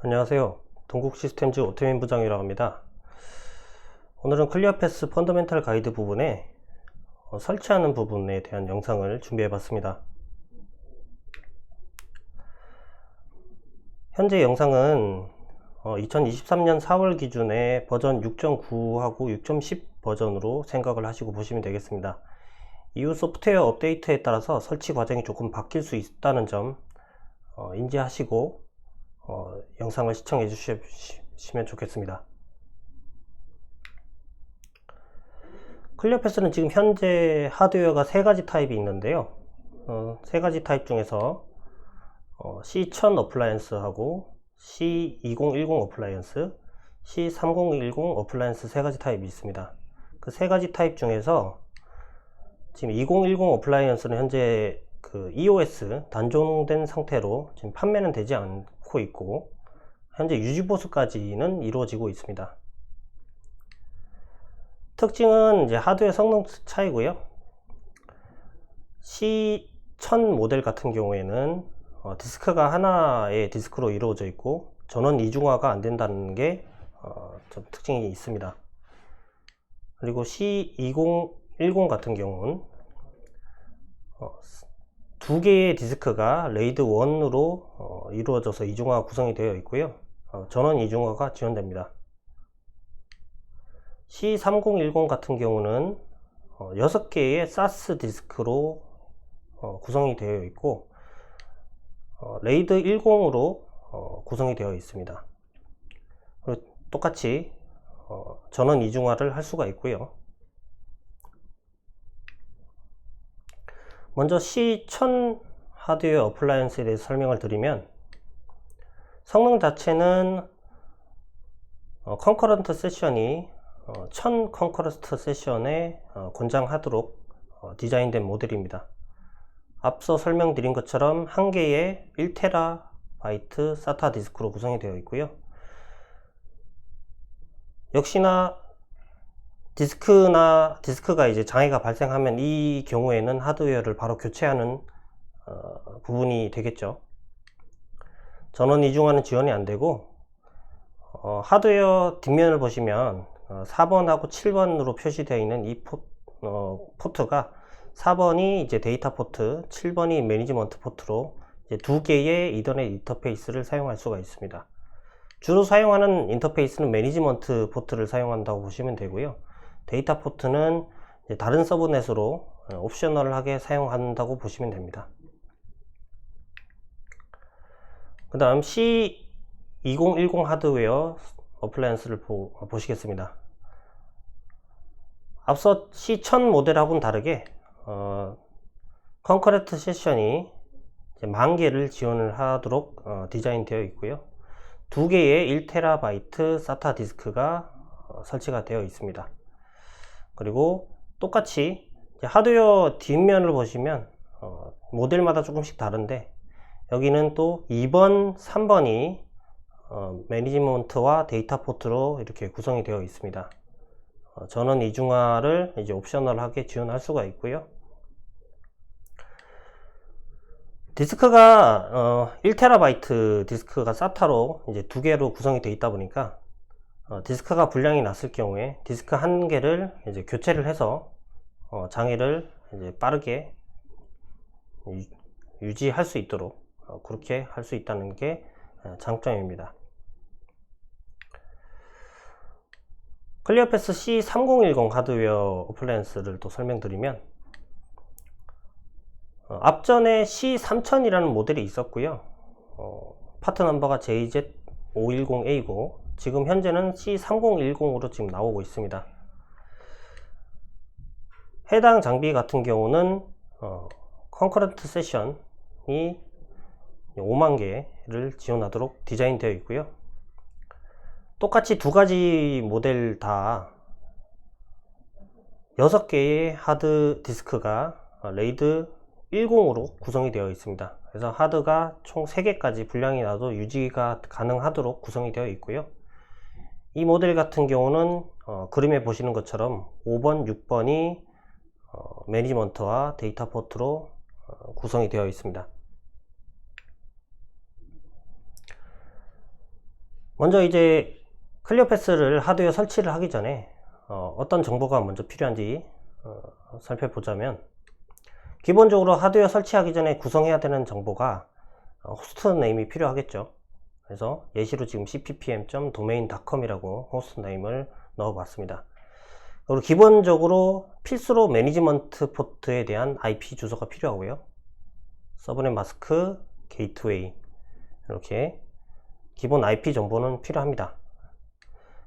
안녕하세요. 동국시스템즈 오태민 부장이라고 합니다. 오늘은 클리어패스 펀더멘탈 가이드 부분에 설치하는 부분에 대한 영상을 준비해 봤습니다. 현재 영상은 2023년 4월 기준에 버전 6.9하고 6.10 버전으로 생각을 하시고 보시면 되겠습니다. 이후 소프트웨어 업데이트에 따라서 설치 과정이 조금 바뀔 수 있다는 점 인지하시고 영상을 시청해 주시면 좋겠습니다. 클리어패스는 지금 현재 하드웨어가 3가지 타입이 있는데요. 3가지 타입 중에서 C1000 어플라이언스하고 C2010 어플라이언스, C3010 어플라이언스 3가지 타입이 있습니다. 그 3가지 타입 중에서 지금 2010 어플라이언스는 현재 그 EOS 단종된 상태로 지금 판매는 되지 않고 있고, 현재 유지보수까지는 이루어지고 있습니다. 특징은 이제 하드웨어 성능 차이고요. C1000 모델 같은 경우에는 디스크가 하나의 디스크로 이루어져 있고 전원 이중화가 안 된다는 게 좀 특징이 있습니다. 그리고 C2010 같은 경우는 2개의 디스크가 레이드 1으로 이루어져서 이중화가 구성이 되어 있고요. 전원 이중화가 지원됩니다. C3010 같은 경우는 6개의 SAS 디스크로 구성이 되어 있고 레이드 10으로 구성이 되어 있습니다. 그리고 똑같이 전원 이중화를 할 수가 있고요. 먼저 C1000 하드웨어 어플라이언스에 대해서 설명을 드리면, 성능 자체는 컨커런트 세션이 1000 컨커런트 세션에 권장하도록 디자인된 모델입니다. 앞서 설명드린 것처럼 한 개의 1TB SATA 디스크로 구성이 되어 있고요. 역시나 디스크가 이제 장애가 발생하면 이 경우에는 하드웨어를 바로 교체하는 부분이 되겠죠. 전원 이중화는 지원이 안 되고, 하드웨어 뒷면을 보시면 4번하고 7번으로 표시되어 있는 이 포트가 4번이 이제 데이터 포트, 7번이 매니지먼트 포트로 이제 2개의 이더넷 인터페이스를 사용할 수가 있습니다. 주로 사용하는 인터페이스는 매니지먼트 포트를 사용한다고 보시면 되고요. 데이터 포트는 다른 서브넷으로 옵셔널하게 사용한다고 보시면 됩니다. 그 다음 C2010 하드웨어 어플라이언스를 보시겠습니다. 앞서 C1000 모델하고는 다르게 컨커런트 세션이 10,000개를 지원을 하도록 디자인되어 있고요. 2개의 1TB SATA 디스크가 설치가 되어 있습니다. 그리고 똑같이 하드웨어 뒷면을 보시면 모델마다 조금씩 다른데, 여기는 또 2번, 3번이 매니지먼트와 데이터 포트로 이렇게 구성이 되어 있습니다. 전원 이중화를 이제 옵셔널하게 지원할 수가 있고요. 디스크가 1TB 디스크가 SATA로 이제 2개로 구성이 되어 있다 보니까 디스크가 불량이 났을 경우에 디스크 한 개를 이제 교체를 해서 장애를 이제 빠르게 유지할 수 있도록 그렇게 할 수 있다는 게 장점입니다. 클리어패스 C3010 하드웨어 어플라이언스를 또 설명드리면, 앞전에 C3000이라는 모델이 있었고요. 파트 넘버가 JZ510A고 지금 현재는 C3010으로 지금 나오고 있습니다. 해당 장비 같은 경우는 컨커런트 세션이 50,000개를 지원하도록 디자인되어 있고요. 똑같이 2가지 모델 다 6개의 하드 디스크가 레이드 10으로 구성이 되어 있습니다. 그래서 하드가 총 3개까지 불량이 나도 유지가 가능하도록 구성이 되어 있고요. 이 모델 같은 경우는 그림에 보시는 것처럼 5번, 6번이 매니지먼트와 데이터 포트로 구성이 되어 있습니다. 먼저 이제 클리어패스를 하드웨어 설치를 하기 전에 어떤 정보가 먼저 필요한지 살펴보자면, 기본적으로 하드웨어 설치하기 전에 구성해야 되는 정보가 호스트 네임이 필요하겠죠. 그래서 예시로 지금 cppm.domain.com이라고 호스트 네임을 넣어 봤습니다. 그리고 기본적으로 필수로 매니지먼트 포트에 대한 IP 주소가 필요하고요. 서브넷 마스크, 게이트웨이, 이렇게 기본 IP 정보는 필요합니다.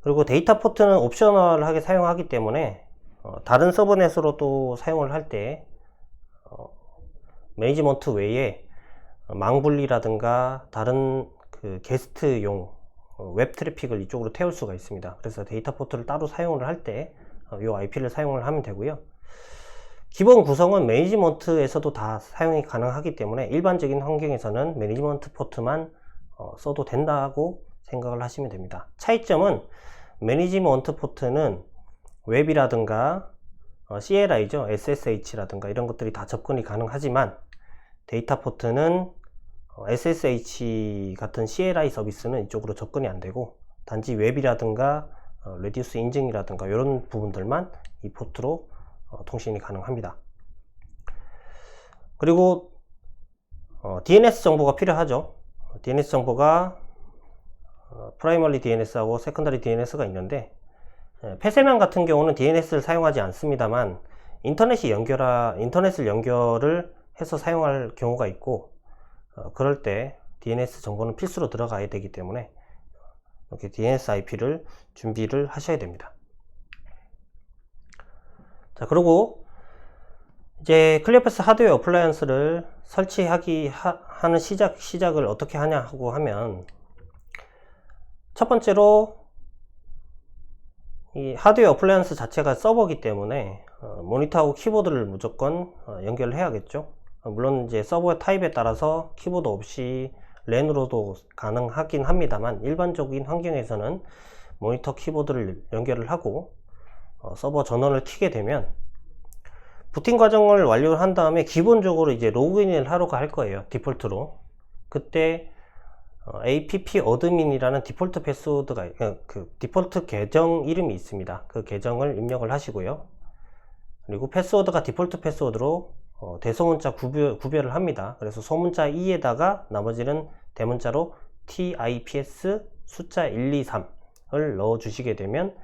그리고 데이터 포트는 옵셔널하게 사용하기 때문에 다른 서브넷으로 또 사용을 할 때 매니지먼트 외에 망분리라든가 다른 그 게스트용 웹 트래픽을 이쪽으로 태울 수가 있습니다. 그래서 데이터 포트를 따로 사용을 할 때 이 IP를 사용을 하면 되고요. 기본 구성은 매니지먼트에서도 다 사용이 가능하기 때문에 일반적인 환경에서는 매니지먼트 포트만 써도 된다고 생각을 하시면 됩니다. 차이점은 매니지먼트 포트는 웹이라든가 CLI죠, SSH라든가 이런 것들이 다 접근이 가능하지만, 데이터 포트는 SSH 같은 CLI 서비스는 이쪽으로 접근이 안 되고, 단지 웹이라든가 레디우스 인증이라든가 이런 부분들만 이 포트로 통신이 가능합니다. 그리고 DNS 정보가 필요하죠. DNS 정보가 프라이머리 DNS하고 세컨더리 DNS가 있는데, 폐쇄망 같은 경우는 DNS를 사용하지 않습니다만 인터넷을 연결을 해서 사용할 경우가 있고, 그럴 때 DNS 정보는 필수로 들어가야 되기 때문에 이렇게 DNS IP를 준비를 하셔야 됩니다. 자, 그리고 이제 클리어패스 하드웨어 어플라이언스를 하는 시작을 어떻게 하냐고 하면, 첫 번째로 이 하드웨어 어플라이언스 자체가 서버이기 때문에 모니터하고 키보드를 무조건 연결을 해야겠죠. 물론 이제 서버 타입에 따라서 키보드 없이 랜으로도 가능하긴 합니다만, 일반적인 환경에서는 모니터 키보드를 연결을 하고 서버 전원을 켜게 되면 부팅 과정을 완료를 한 다음에 기본적으로 이제 로그인을 하러 갈 거예요, 디폴트로. 그때 app 어드민이라는 디폴트 패스워드가 디폴트 계정 이름이 있습니다. 그 계정을 입력을 하시고요. 그리고 패스워드가 디폴트 패스워드로 대소문자 구별을 합니다. 그래서 소문자 2에다가 나머지는 대문자로 TIPS 숫자 123을 넣어 주시게 되면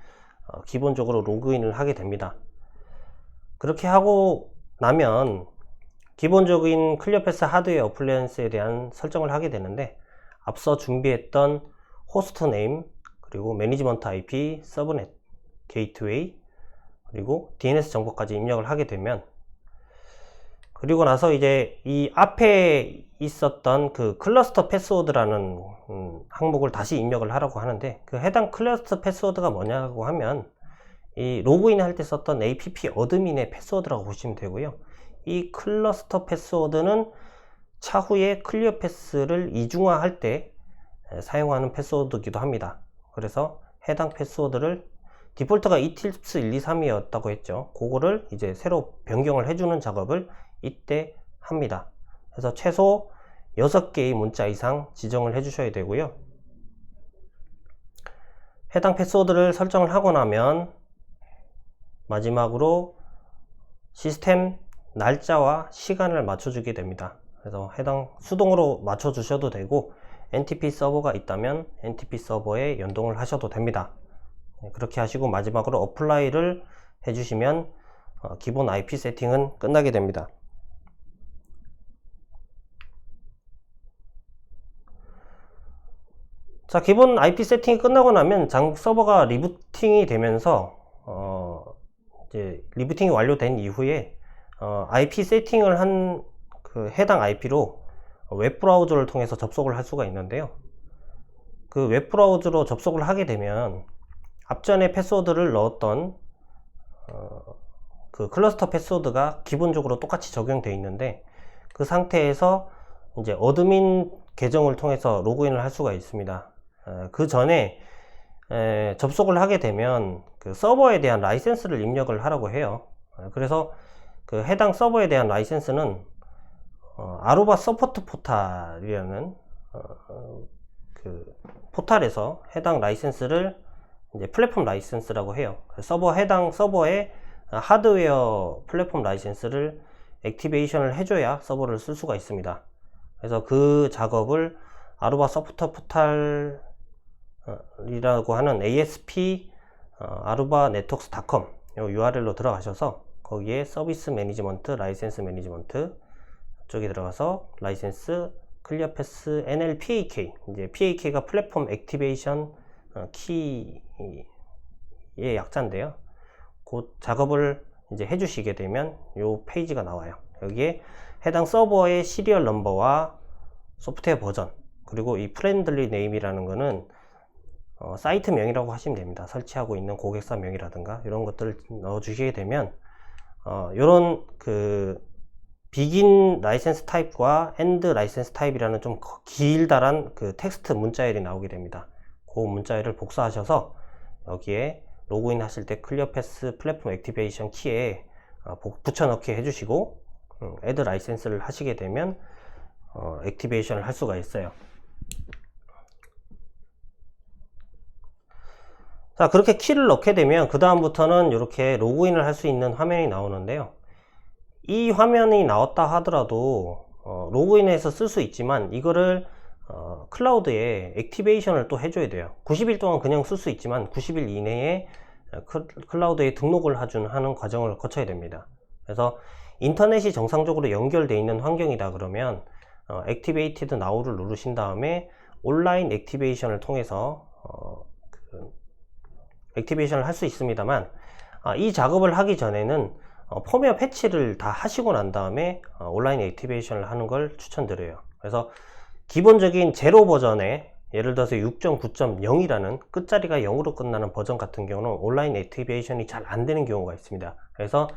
기본적으로 로그인을 하게 됩니다. 그렇게 하고 나면 기본적인 클리어패스 하드웨어 어플라이언스에 대한 설정을 하게 되는데, 앞서 준비했던 호스트 네임, 그리고 매니지먼트 IP, 서브넷, 게이트웨이, 그리고 DNS 정보까지 입력을 하게 되면, 그리고 나서 이제 이 앞에 있었던 그 클러스터 패스워드라는 항목을 다시 입력을 하라고 하는데, 그 해당 클러스터 패스워드가 뭐냐고 하면 이 로그인 할 때 썼던 app 어드민의 패스워드라고 보시면 되고요. 이 클러스터 패스워드는 차후에 클리어패스를 이중화할 때 사용하는 패스워드이기도 합니다. 그래서 해당 패스워드를 디폴트가 etips123이었다고 했죠. 그거를 이제 새로 변경을 해주는 작업을 이때 합니다. 그래서 최소 6개의 문자 이상 지정을 해 주셔야 되고요. 해당 패스워드를 설정을 하고 나면 마지막으로 시스템 날짜와 시간을 맞춰주게 됩니다. 그래서 해당 수동으로 맞춰 주셔도 되고, NTP 서버가 있다면 NTP 서버에 연동을 하셔도 됩니다. 그렇게 하시고 마지막으로 어플라이를 해주시면 기본 IP 세팅은 끝나게 됩니다. 자, 기본 IP 세팅이 끝나고 나면 장국 서버가 리부팅이 되면서 이제 리부팅이 완료된 이후에 IP 세팅을 한 그 해당 IP로 웹브라우저를 통해서 접속을 할 수가 있는데요. 그 웹브라우저로 접속을 하게 되면 앞전에 패스워드를 넣었던 그 클러스터 패스워드가 기본적으로 똑같이 적용되어 있는데, 그 상태에서 이제 어드민 계정을 통해서 로그인을 할 수가 있습니다. 그 전에 접속을 하게 되면 그 서버에 대한 라이센스를 입력을 하라고 해요. 그래서 그 해당 서버에 대한 라이센스는 아루바 서포트 포탈이라는 그 포탈에서 해당 라이센스를 이제 플랫폼 라이센스라고 해요. 해당 서버에 하드웨어 플랫폼 라이센스를 액티베이션을 해줘야 서버를 쓸 수가 있습니다. 그래서 그 작업을 아루바 소프트 포탈이라고 하는 ASP 아루바 네트워크스.com 요 URL로 들어가셔서 거기에 서비스 매니지먼트, 라이센스 매니지먼트 쪽에 들어가서 라이센스 클리어 패스 NLPAK, 이제 PAK가 플랫폼 액티베이션 키의 약자인데요. 그 작업을 이제 해주시게 되면 요 페이지가 나와요. 여기에 해당 서버의 시리얼 넘버와 소프트웨어 버전, 그리고 이 프렌들리 네임이라는 거는 사이트 명이라고 하시면 됩니다. 설치하고 있는 고객사 명이라든가 이런 것들을 넣어 주시게 되면 요런 그 비긴 라이센스 타입과 엔드 라이센스 타입이라는 좀 길다란 그 텍스트 문자열이 나오게 됩니다. 그 문자열을 복사하셔서 여기에 로그인 하실 때 클리어 패스 플랫폼 액티베이션 키에 붙여넣기 해주시고 애드 라이센스를 하시게 되면 액티베이션을 할 수가 있어요. 자, 그렇게 키를 넣게 되면 그 다음부터는 이렇게 로그인을 할 수 있는 화면이 나오는데요. 이 화면이 나왔다 하더라도 로그인해서 쓸 수 있지만 이거를 클라우드에 액티베이션을 또 해줘야 돼요. 90일 동안 그냥 쓸 수 있지만 90일 이내에 클라우드에 등록을 하는 과정을 거쳐야 됩니다. 그래서 인터넷이 정상적으로 연결되어 있는 환경이다 그러면 액티베이티드 나우를 누르신 다음에 온라인 액티베이션을 통해서 액티베이션을 할 수 있습니다만 이 작업을 하기 전에는 펌웨어 패치를 다 하시고 난 다음에 온라인 액티베이션을 하는 걸 추천드려요. 그래서 기본적인 제로 버전에 예를 들어서 6.9.0이라는 끝자리가 0으로 끝나는 버전 같은 경우는 온라인 액티베이션이 잘 안 되는 경우가 있습니다. 그래서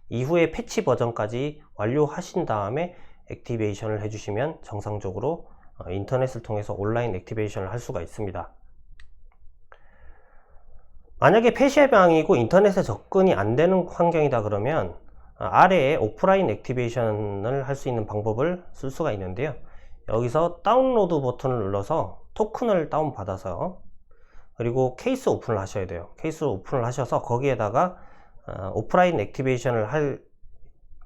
이후에 패치 버전까지 완료하신 다음에 액티베이션을 해주시면 정상적으로 인터넷을 통해서 온라인 액티베이션을 할 수가 있습니다. 만약에 폐쇄방이고 인터넷에 접근이 안 되는 환경이다 그러면 아래에 오프라인 액티베이션을 할 수 있는 방법을 쓸 수가 있는데요. 여기서 다운로드 버튼을 눌러서 토큰을 다운받아서 그리고 케이스 오픈을 하셔야 돼요. 케이스 오픈을 하셔서 거기에다가 오프라인 액티베이션을 할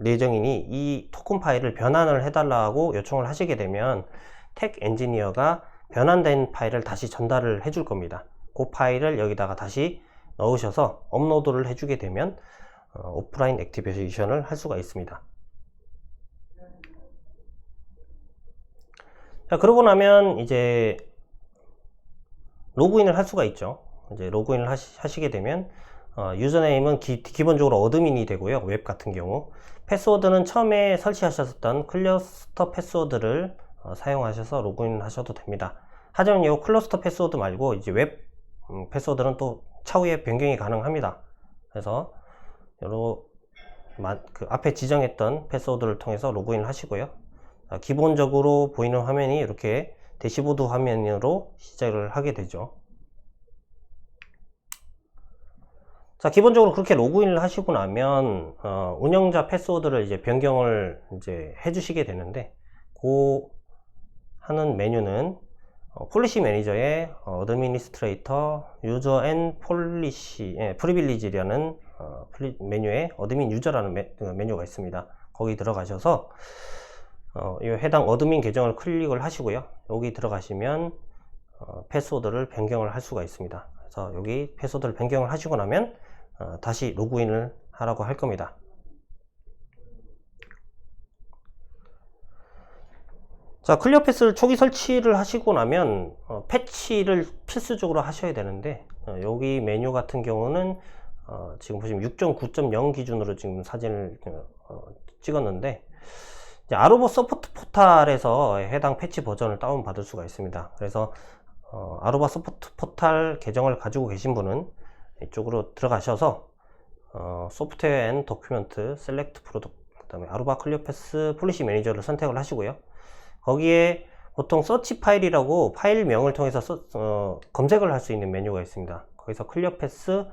예정이니 이 토큰 파일을 변환을 해달라고 요청을 하시게 되면 텍 엔지니어가 변환된 파일을 다시 전달을 해줄 겁니다. 그 파일을 여기다가 다시 넣으셔서 업로드를 해주게 되면 오프라인 액티베이션을 할 수가 있습니다. 자, 그러고 나면 이제 로그인을 할 수가 있죠. 이제 로그인을 하시게 되면 유저네임은 기본적으로 어드민이 되고요. 웹 같은 경우 패스워드는 처음에 설치하셨던 클러스터 패스워드를 사용하셔서 로그인 하셔도 됩니다. 하지만 이 클러스터 패스워드 말고 이제 웹 패스워드는 또 차후에 변경이 가능합니다. 그래서 그 앞에 지정했던 패스워드를 통해서 로그인을 하시고요. 기본적으로 보이는 화면이 이렇게 대시보드 화면으로 시작을 하게 되죠. 자, 기본적으로 그렇게 로그인을 하시고 나면 운영자 패스워드를 이제 변경을 이제 해주시게 되는데 그 하는 메뉴는 폴리시 매니저의 어드미니스트레이터 유저 앤 폴리시 프리빌리지라는 메뉴에 어드민 유저라는 메뉴가 있습니다. 거기 들어가셔서 이 해당 어드민 계정을 클릭을 하시고요. 여기 들어가시면 패스워드를 변경을 할 수가 있습니다. 그래서 여기 패스워드를 변경을 하시고 나면 다시 로그인을 하라고 할 겁니다. 자, 클리어 패스를 초기 설치를 하시고 나면 패치를 필수적으로 하셔야 되는데 여기 메뉴 같은 경우는 지금 보시면 6.9.0 기준으로 지금 사진을 찍었는데 아루바 소프트 포탈에서 해당 패치 버전을 다운 받을 수가 있습니다. 그래서 아루바 소프트 포탈 계정을 가지고 계신 분은 이쪽으로 들어가셔서 소프트웨어 앤 도큐멘트 셀렉트 프로덕트 그 다음에 아루바 클리어 패스 폴리시 매니저를 선택을 하시고요. 거기에 보통 서치 파일이라고 파일명을 통해서 검색을 할 수 있는 메뉴가 있습니다. 거기서 클리어 패스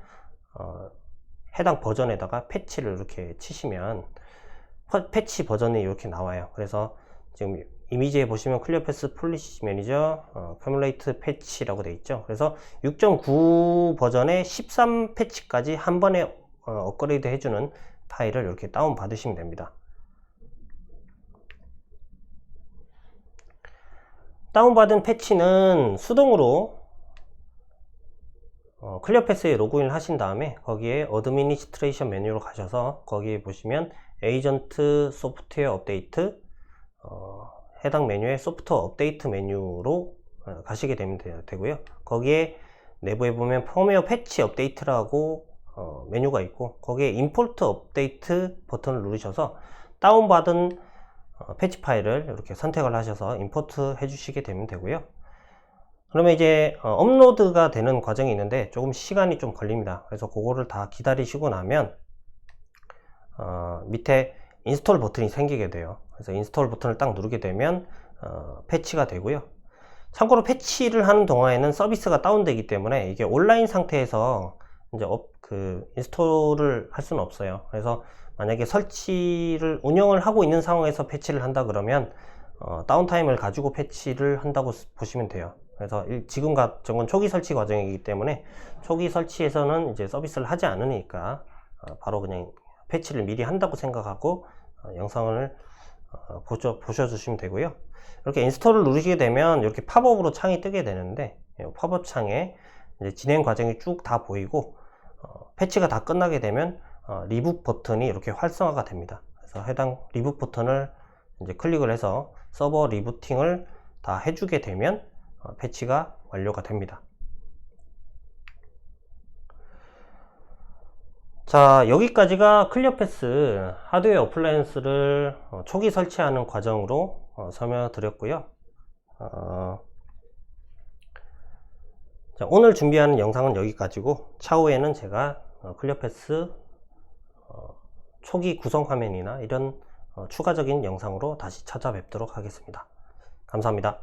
해당 버전에다가 패치를 이렇게 치시면 패치 버전이 이렇게 나와요. 그래서 지금 이미지에 보시면 클리어패스 폴리시 매니저 커뮬레이트 패치라고 되어 있죠. 그래서 6.9 버전의 13 패치까지 한 번에 업그레이드 해주는 파일을 이렇게 다운 받으시면 됩니다. 다운받은 패치는 수동으로 클리어패스에 로그인을 하신 다음에 거기에 어드미니스트레이션 메뉴로 가셔서 거기에 보시면 에이전트 소프트웨어 업데이트 해당 메뉴에 소프트웨어 업데이트 메뉴로 가시게 되면 되고요. 거기에 내부에 보면 펌웨어 패치 업데이트라고 메뉴가 있고 거기에 임포트 업데이트 버튼을 누르셔서 다운받은 패치 파일을 이렇게 선택을 하셔서 임포트 해 주시게 되면 되고요. 그러면 이제 업로드가 되는 과정이 있는데 조금 시간이 좀 걸립니다. 그래서 그거를 다 기다리시고 나면 밑에 인스톨 버튼이 생기게 돼요. 그래서 인스톨 버튼을 딱 누르게 되면 패치가 되고요. 참고로 패치를 하는 동안에는 서비스가 다운되기 때문에 이게 온라인 상태에서 이제 인스톨을 할 수는 없어요. 그래서 만약에 설치를 운영을 하고 있는 상황에서 패치를 한다 그러면 다운타임을 가지고 패치를 한다고 보시면 돼요. 그래서 지금 같은 건 초기 설치 과정이기 때문에 초기 설치에서는 이제 서비스를 하지 않으니까 바로 그냥 패치를 미리 한다고 생각하고 영상을 보셔주시면 되고요. 이렇게 인스톨을 누르시게 되면 이렇게 팝업으로 창이 뜨게 되는데 팝업 창에 이제 진행 과정이 쭉 다 보이고 패치가 다 끝나게 되면 리북 버튼이 이렇게 활성화가 됩니다. 그래서 해당 리북 버튼을 이제 클릭을 해서 서버 리부팅을 다 해주게 되면 패치가 완료가 됩니다. 자, 여기까지가 클리어패스 하드웨어 어플라이언스를 초기 설치하는 과정으로 설명을 드렸고요. 자, 오늘 준비하는 영상은 여기까지고 차후에는 제가 클리어패스 초기 구성 화면이나 이런 추가적인 영상으로 다시 찾아뵙도록 하겠습니다. 감사합니다.